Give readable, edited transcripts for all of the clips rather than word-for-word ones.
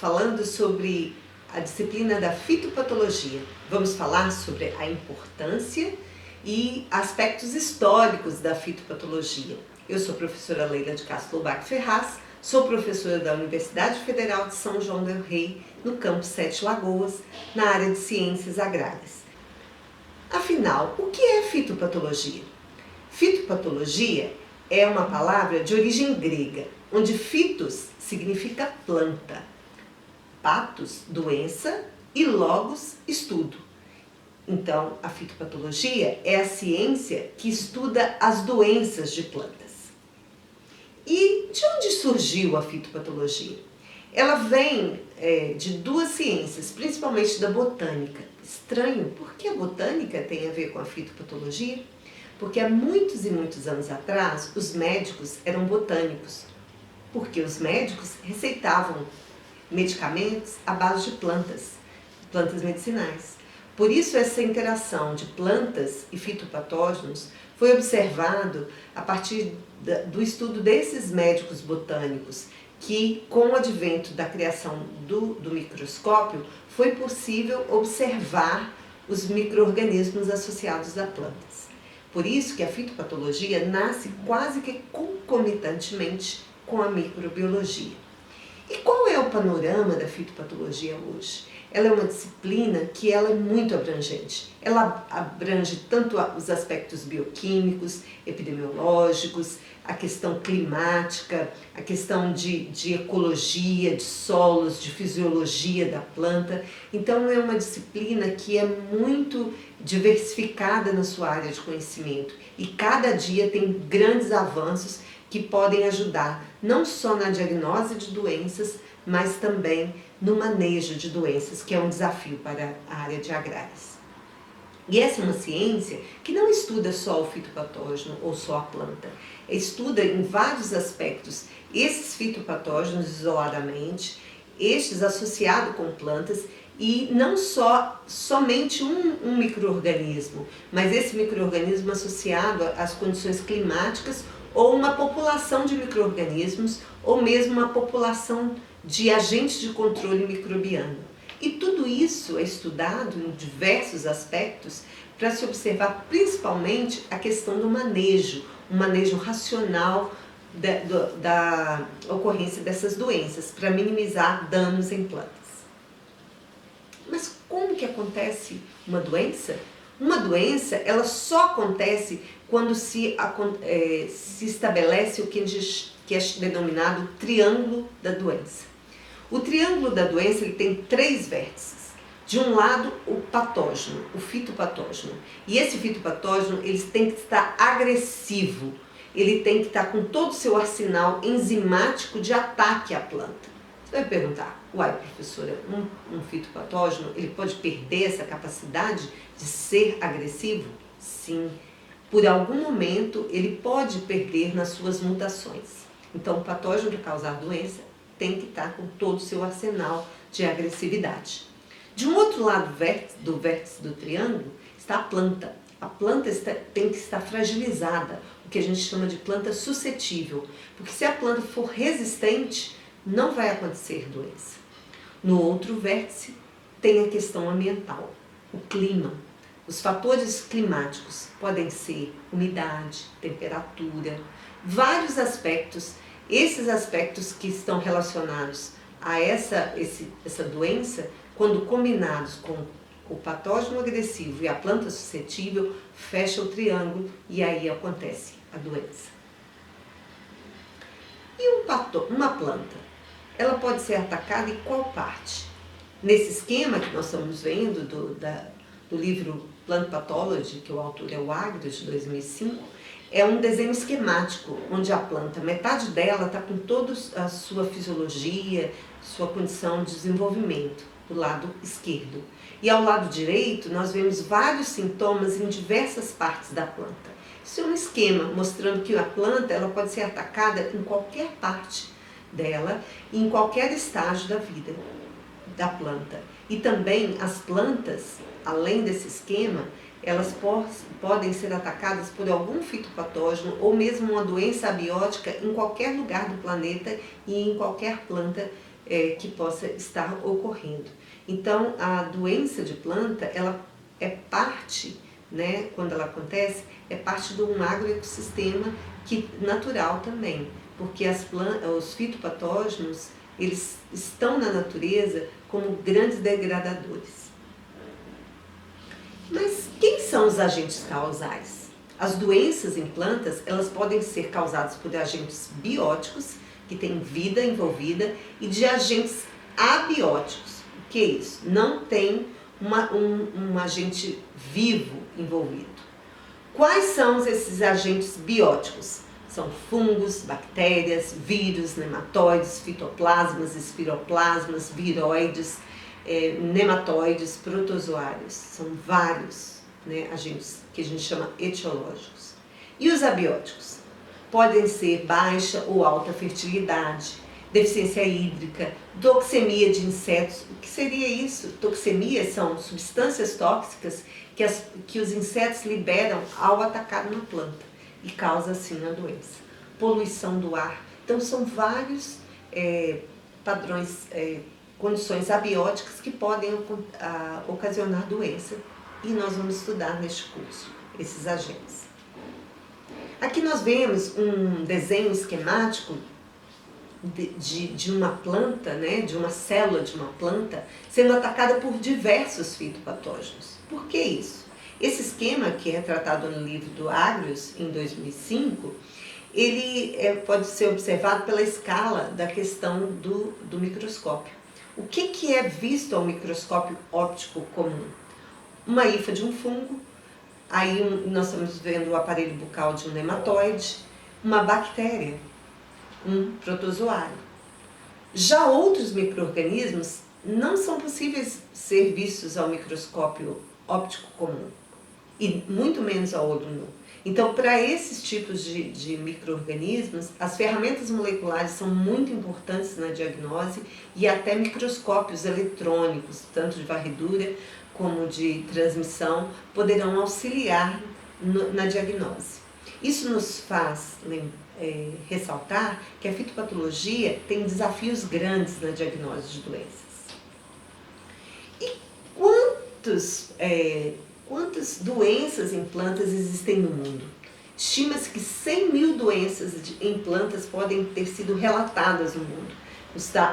falando sobre a disciplina da fitopatologia. Vamos falar sobre a importância e aspectos históricos da fitopatologia. Eu sou a professora Leila de Castro Lobac Ferraz, sou professora da Universidade Federal de São João del Rei, no campus Sete Lagoas, na área de Ciências Agrárias. Afinal, o que é fitopatologia? Fitopatologia é uma palavra de origem grega, onde fitos significa planta, patos, doença, e logos, estudo. Então, a fitopatologia é a ciência que estuda as doenças de plantas. E de onde surgiu a fitopatologia? Ela vem de duas ciências, principalmente da botânica. Estranho, por que a botânica tem a ver com a fitopatologia? Porque há muitos e muitos anos atrás, os médicos eram botânicos, porque os médicos receitavam medicamentos à base de plantas medicinais. Por isso, essa interação de plantas e fitopatógenos foi observado a partir do estudo desses médicos botânicos, que com o advento da criação do microscópio, foi possível observar os micro-organismos associados a plantas. Por isso que a fitopatologia nasce quase que concomitantemente com a microbiologia. E qual é o panorama da fitopatologia hoje? Ela é uma disciplina que ela é muito abrangente. Ela abrange tanto os aspectos bioquímicos, epidemiológicos, a questão climática, a questão de ecologia, de solos, de fisiologia da planta. Então é uma disciplina que é muito diversificada na sua área de conhecimento e cada dia tem grandes avanços que podem ajudar não só na diagnose de doenças, mas também no manejo de doenças, que é um desafio para a área de agrárias. E essa é uma ciência que não estuda só o fitopatógeno ou só a planta, estuda em vários aspectos esses fitopatógenos isoladamente, estes associados com plantas, e não somente um micro-organismo, mas esse micro-organismo associado às condições climáticas ou uma população de micro-organismos, ou mesmo uma população de agentes de controle microbiano. E tudo isso é estudado em diversos aspectos para se observar principalmente a questão do manejo, um manejo racional da ocorrência dessas doenças, para minimizar danos em plantas. Mas como que acontece uma doença? Uma doença, ela só acontece quando se estabelece o que é denominado triângulo da doença. O triângulo da doença ele tem 3 vértices. De um lado, o patógeno, o fitopatógeno. E esse fitopatógeno ele tem que estar agressivo, ele tem que estar com todo o seu arsenal enzimático de ataque à planta. Você vai perguntar, uai, professora, um fitopatógeno ele pode perder essa capacidade de ser agressivo? Sim. Por algum momento, ele pode perder nas suas mutações. Então, o patógeno para causar doença tem que estar com todo o seu arsenal de agressividade. De um outro lado do vértice do triângulo está a planta. A planta tem que estar fragilizada, o que a gente chama de planta suscetível, porque se a planta for resistente, não vai acontecer doença. No outro vértice tem a questão ambiental, o clima. Os fatores climáticos podem ser umidade, temperatura, vários aspectos. Esses aspectos que estão relacionados a essa doença, quando combinados com o patógeno agressivo e a planta suscetível, fecha o triângulo e aí acontece a doença. E uma planta, ela pode ser atacada em qual parte? Nesse esquema que nós estamos vendo do livro Plant Pathology, que o autor é o Agro, de 2005, é um desenho esquemático, onde a planta, metade dela está com toda a sua fisiologia, sua condição de desenvolvimento, do lado esquerdo. E ao lado direito, nós vemos vários sintomas em diversas partes da planta. Isso é um esquema mostrando que a planta ela pode ser atacada em qualquer parte dela, em qualquer estágio da vida da planta. E também as plantas, além desse esquema, elas podem ser atacadas por algum fitopatógeno ou mesmo uma doença abiótica em qualquer lugar do planeta e em qualquer planta que possa estar ocorrendo. Então, a doença de planta, ela é parte, né, quando ela acontece, é parte de um agroecossistema natural também, porque os fitopatógenos, eles estão na natureza como grandes degradadores. Mas quem são os agentes causais? As doenças em plantas, elas podem ser causadas por agentes bióticos, que têm vida envolvida, e de agentes abióticos. O que é isso? Não tem um agente vivo envolvido. Quais são esses agentes bióticos? São fungos, bactérias, vírus, nematóides, fitoplasmas, espiroplasmas, viroides, nematóides, protozoários. São vários, né, agentes que a gente chama etiológicos. E os abióticos? Podem ser baixa ou alta fertilidade, deficiência hídrica, toxemia de insetos. O que seria isso? Toxemia são substâncias tóxicas que os insetos liberam ao atacar uma planta e causa assim a doença. Poluição do ar. Então são vários padrões, condições abióticas que podem ocasionar doença, e nós vamos estudar neste curso esses agentes. Aqui nós vemos um desenho esquemático de uma planta, né, de uma célula de uma planta, sendo atacada por diversos fitopatógenos. Por que isso? Esse esquema, que é retratado no livro do Agrius, em 2005, ele pode ser observado pela escala da questão do microscópio. O que é visto ao microscópio óptico comum? Uma hifa de um fungo, aí nós estamos vendo o aparelho bucal de um nematóide, uma bactéria, um protozoário. Já outros micro-organismos não são possíveis ser vistos ao microscópio óptico comum, e muito menos ao olho nu. Então, para esses tipos de micro-organismos, as ferramentas moleculares são muito importantes na diagnose, e até microscópios eletrônicos, tanto de varredura como de transmissão, poderão auxiliar na diagnose. Isso nos faz ressaltar que a fitopatologia tem desafios grandes na diagnose de doenças. E quantas doenças em plantas existem no mundo? Estima-se que 100 mil doenças em plantas podem ter sido relatadas no mundo,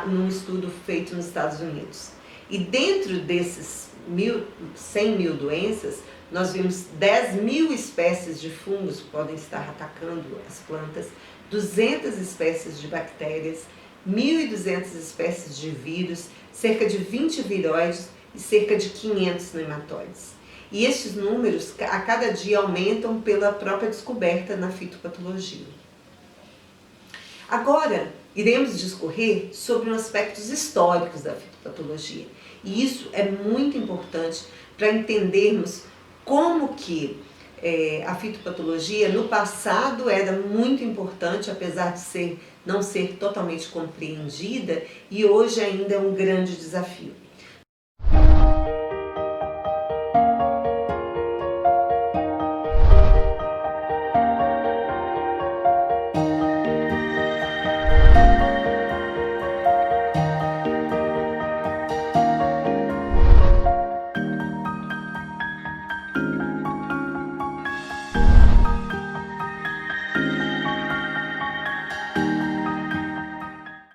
num estudo feito nos Estados Unidos. E dentro desses 100 mil doenças, nós vimos 10 mil espécies de fungos que podem estar atacando as plantas, 200 espécies de bactérias, 1.200 espécies de vírus, cerca de 20 viroides e cerca de 500 nematóides. E esses números, a cada dia, aumentam pela própria descoberta na fitopatologia. Agora, iremos discorrer sobre os aspectos históricos da fitopatologia. E isso é muito importante para entendermos como que a fitopatologia no passado era muito importante, apesar de não ser totalmente compreendida, e hoje ainda é um grande desafio.